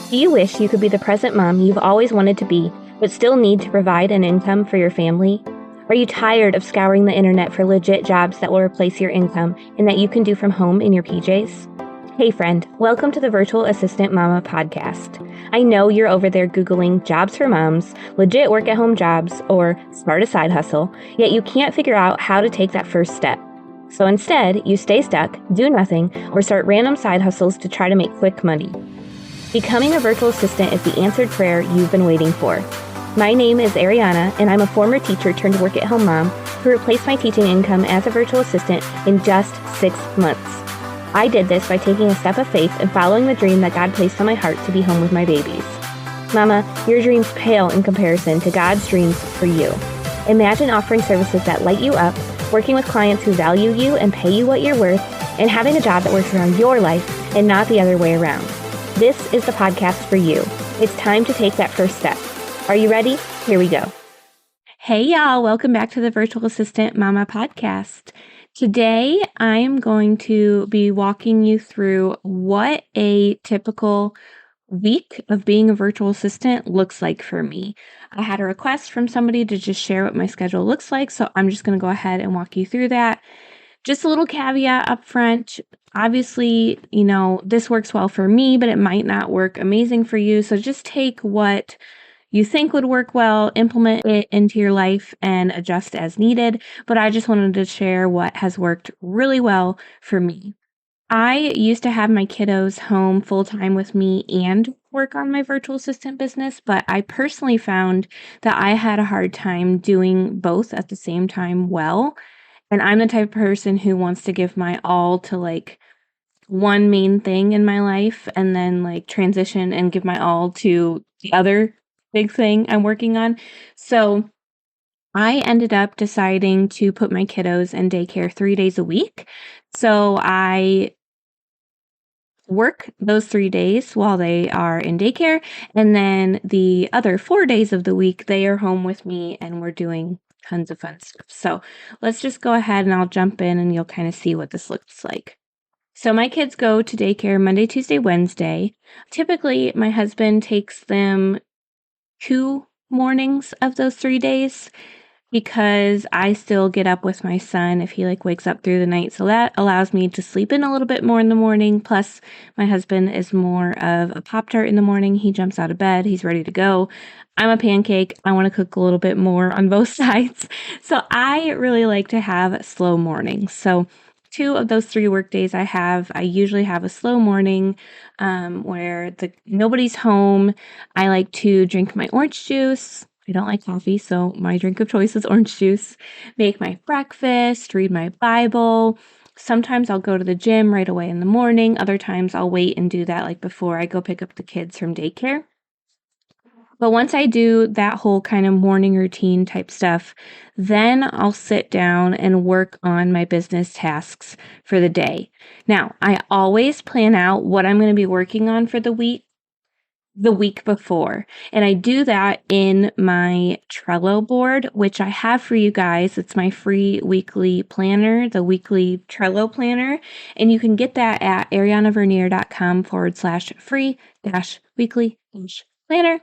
Do you wish you could be the present mom you've always wanted to be, but still need to provide an income for your family? Are you tired of scouring the internet for legit jobs that will replace your income and that you can do from home in your PJs? Hey friend, welcome to the Virtual Assistant Mama podcast. I know you're over there Googling jobs for moms, legit work at home jobs, or start a side hustle, yet you can't figure out how to take that first step. So instead, you stay stuck, do nothing, or start random side hustles to try to make quick money. Becoming a virtual assistant is the answered prayer you've been waiting for. My name is Ariana, and I'm a former teacher turned work-at-home mom who replaced my teaching income as a virtual assistant in just 6 months. I did this by taking a step of faith and following the dream that God placed on my heart to be home with my babies. Mama, your dreams pale in comparison to God's dreams for you. Imagine offering services that light you up, working with clients who value you and pay you what you're worth, and having a job that works around your life and not the other way around. This is the podcast for you. It's time to take that first step. Are you ready? Here we go. Hey y'all, welcome back to the Virtual Assistant Mama podcast. Today, I am going to be walking you through what a typical week of being a virtual assistant looks like for me. I had a request from somebody to just share what my schedule looks like, so I'm just going to go ahead and walk you through that. Just a little caveat up front. Obviously, this works well for me, but it might not work amazing for you. So just take what you think would work well, implement it into your life, and adjust as needed. But I just wanted to share what has worked really well for me. I used to have my kiddos home full-time with me and work on my virtual assistant business, but I personally found that I had a hard time doing both at the same time well. And I'm the type of person who wants to give my all to one main thing in my life and then transition and give my all to the other big thing I'm working on. So I ended up deciding to put my kiddos in daycare 3 days a week. So I work those 3 days while they are in daycare. And then the other 4 days of the week, they are home with me and we're doing tons of fun stuff. So let's just go ahead and I'll jump in and you'll kind of see what this looks like. So my kids go to daycare Monday, Tuesday, Wednesday. Typically, my husband takes them 2 mornings of those 3 days because I still get up with my son if he wakes up through the night. So that allows me to sleep in a little bit more in the morning. Plus, my husband is more of a Pop-Tart in the morning. He jumps out of bed. He's ready to go. I'm a pancake. I want to cook a little bit more on both sides. So I really like to have slow mornings. So 2 of those 3 work days I usually have a slow morning where nobody's home. I like to drink my orange juice. I don't like coffee, so my drink of choice is orange juice. Make my breakfast, read my Bible. Sometimes I'll go to the gym right away in the morning. Other times I'll wait and do that before I go pick up the kids from daycare. But once I do that whole kind of morning routine type stuff, then I'll sit down and work on my business tasks for the day. Now, I always plan out what I'm going to be working on for the week before. And I do that in my Trello board, which I have for you guys. It's my free weekly planner, the weekly Trello planner. And you can get that at arianavernier.com/free-weekly-planner.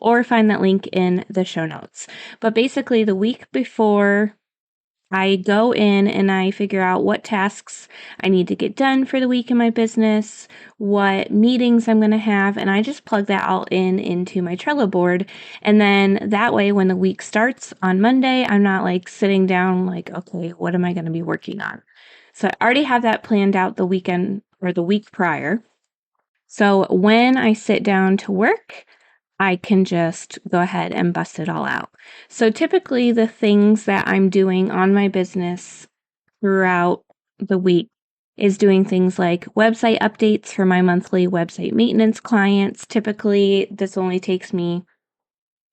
Or find that link in the show notes. But basically, the week before, I go in and I figure out what tasks I need to get done for the week in my business, what meetings I'm going to have, and I just plug that all into my Trello board. And then that way, when the week starts on Monday, I'm not sitting down okay, what am I going to be working on? So I already have that planned out the weekend or the week prior. So when I sit down to work, I can just go ahead and bust it all out. So typically the things that I'm doing on my business throughout the week is doing things like website updates for my monthly website maintenance clients. Typically, this only takes me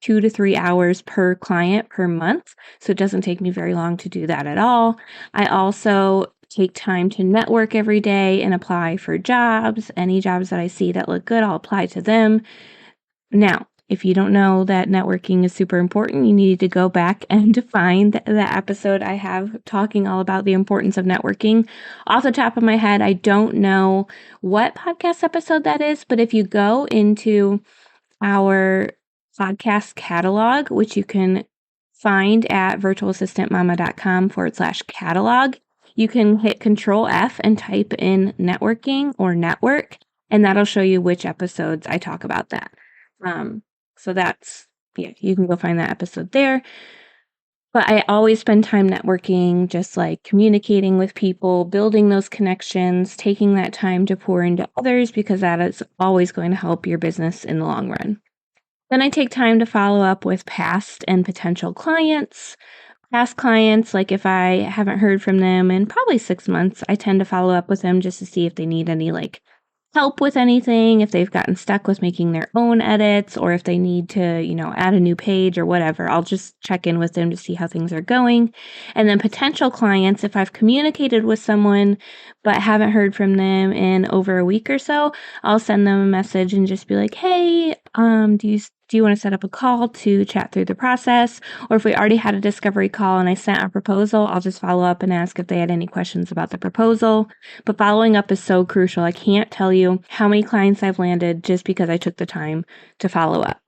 2 to 3 hours per client per month. So it doesn't take me very long to do that at all. I also take time to network every day and apply for jobs. Any jobs that I see that look good, I'll apply to them. Now, If you don't know that networking is super important, you need to go back and find the episode I have talking all about the importance of networking. Off the top of my head, I don't know what podcast episode that is, but if you go into our podcast catalog, which you can find at virtualassistantmama.com/catalog, you can hit Control F and type in networking or network, and that'll show you which episodes I talk about that. So that's, yeah, you can go find that episode there. But I always spend time networking, just like communicating with people, building those connections, taking that time to pour into others, because that is always going to help your business in the long run. Then I take time to follow up with past and potential clients. Past clients, like if I haven't heard from them in probably 6 months, I tend to follow up with them just to see if they need any help with anything, if they've gotten stuck with making their own edits, or if they need to, add a new page or whatever. I'll just check in with them to see how things are going. And then potential clients, if I've communicated with someone but haven't heard from them in over a week or so, I'll send them a message and just be like, hey, do you want to set up a call to chat through the process? Or if we already had a discovery call and I sent a proposal, I'll just follow up and ask if they had any questions about the proposal. But following up is so crucial. I can't tell you how many clients I've landed just because I took the time to follow up.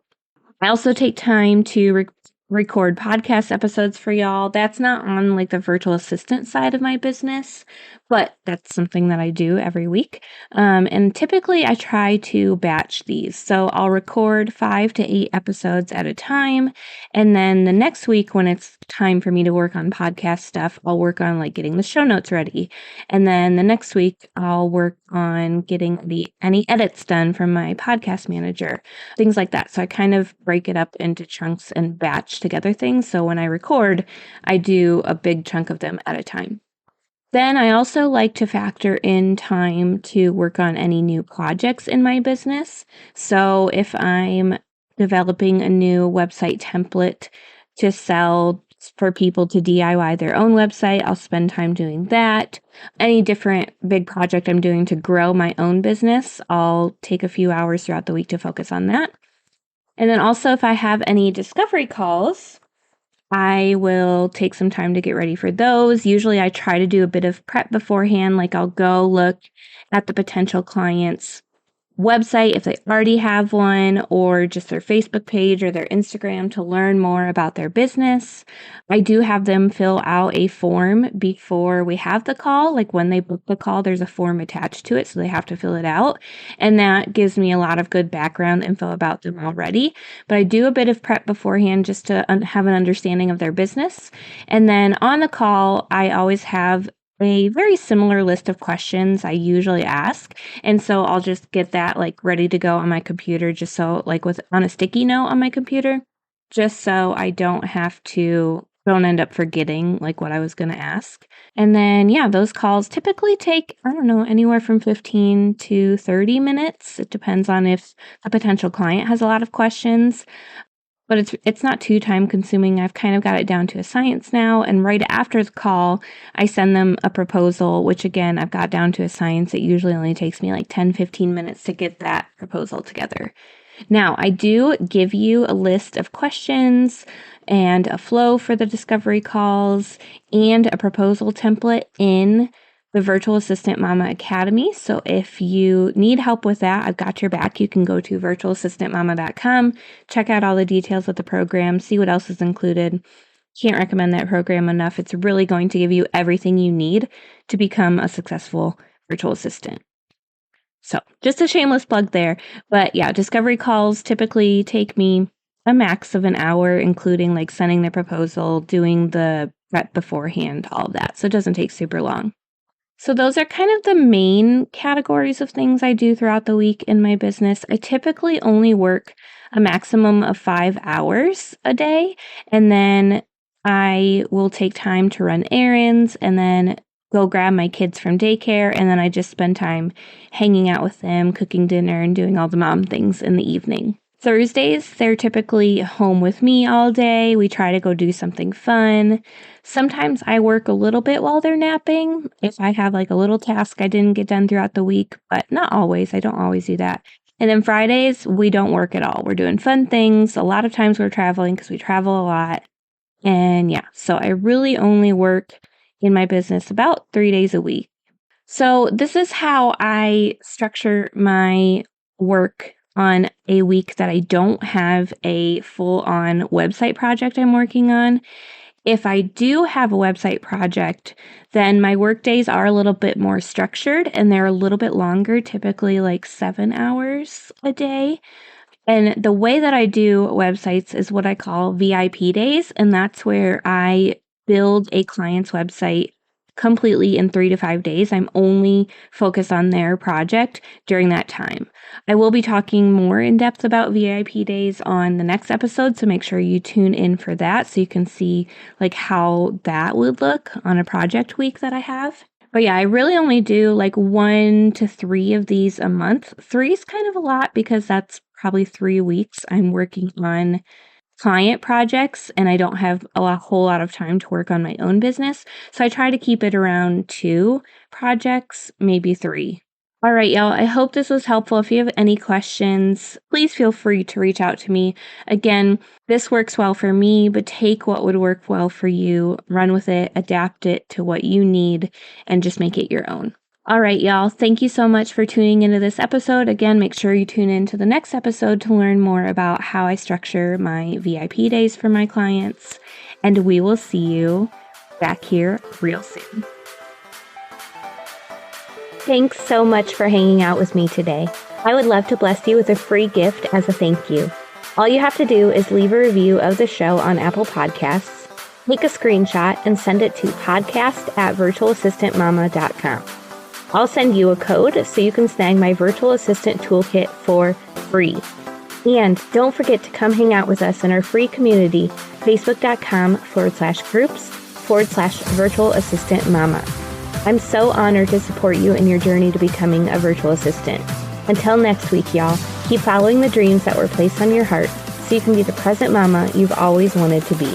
I also take time to record podcast episodes for y'all. That's not on the virtual assistant side of my business, but that's something that I do every week. And typically I try to batch these. So I'll record 5 to 8 episodes at a time. And then the next week, when it's time for me to work on podcast stuff, I'll work on getting the show notes ready. And then the next week I'll work on getting any edits done from my podcast manager, things like that. So I kind of break it up into chunks and batch together things. So when I record, I do a big chunk of them at a time. Then I also like to factor in time to work on any new projects in my business. So if I'm developing a new website template to sell for people to DIY their own website, I'll spend time doing that. Any different big project I'm doing to grow my own business, I'll take a few hours throughout the week to focus on that. And then also, if I have any discovery calls, I will take some time to get ready for those. Usually I try to do a bit of prep beforehand, I'll go look at the potential client's website if they already have one, or just their Facebook page or their Instagram to learn more about their business. I do have them fill out a form before we have the call. When they book the call, there's a form attached to it, so they have to fill it out. And that gives me a lot of good background info about them already. But I do a bit of prep beforehand just to have an understanding of their business. And then on the call, I always have a very similar list of questions I usually ask. And so I'll just get that ready to go on my computer, just so on a sticky note on my computer, just so I don't end up forgetting what I was going to ask. And then, those calls typically take, anywhere from 15 to 30 minutes. It depends on if a potential client has a lot of questions. But it's not too time consuming. I've kind of got it down to a science now. And right after the call, I send them a proposal, which again, I've got down to a science. It usually only takes me 10, 15 minutes to get that proposal together. Now, I do give you a list of questions and a flow for the discovery calls and a proposal template in the Virtual Assistant Mama Academy. So if you need help with that, I've got your back. You can go to virtualassistantmama.com, check out all the details of the program, see what else is included. Can't recommend that program enough. It's really going to give you everything you need to become a successful virtual assistant. So just a shameless plug there. But discovery calls typically take me a max of an hour, including sending the proposal, doing the prep beforehand, all of that. So it doesn't take super long. So those are kind of the main categories of things I do throughout the week in my business. I typically only work a maximum of 5 hours a day, and then I will take time to run errands and then go grab my kids from daycare, and then I just spend time hanging out with them, cooking dinner, and doing all the mom things in the evening. Thursdays, they're typically home with me all day. We try to go do something fun. Sometimes I work a little bit while they're napping if I have a little task I didn't get done throughout the week, but not always. I don't always do that. And then Fridays, we don't work at all. We're doing fun things. A lot of times we're traveling because we travel a lot. And yeah, so I really only work in my business about 3 days a week. So this is how I structure my work on a week that I don't have a full-on website project I'm working on. If I do have a website project, then my work days are a little bit more structured and they're a little bit longer, typically like 7 hours a day. And the way that I do websites is what I call VIP days. And that's where I build a client's website completely in 3 to 5 days. I'm only focused on their project during that time. I will be talking more in depth about VIP days on the next episode, so make sure you tune in for that so you can see like how that would look on a project week that I have. But yeah, I really only do like 1 to 3 of these a month. 3 is kind of a lot because that's probably 3 weeks I'm working on client projects and I don't have whole lot of time to work on my own business. So I try to keep it around 2 projects, maybe 3. All right, y'all. I hope this was helpful. If you have any questions, please feel free to reach out to me. Again, this works well for me, but take what would work well for you, run with it, adapt it to what you need, and just make it your own. All right, y'all. Thank you so much for tuning into this episode. Again, make sure you tune in to the next episode to learn more about how I structure my VIP days for my clients. And we will see you back here real soon. Thanks so much for hanging out with me today. I would love to bless you with a free gift as a thank you. All you have to do is leave a review of the show on Apple Podcasts, take a screenshot, and send it to podcast@virtualassistantmama.com. I'll send you a code so you can snag my virtual assistant toolkit for free. And don't forget to come hang out with us in our free community, facebook.com/groups/virtual-assistant-mama. I'm so honored to support you in your journey to becoming a virtual assistant. Until next week, y'all, keep following the dreams that were placed on your heart so you can be the present mama you've always wanted to be.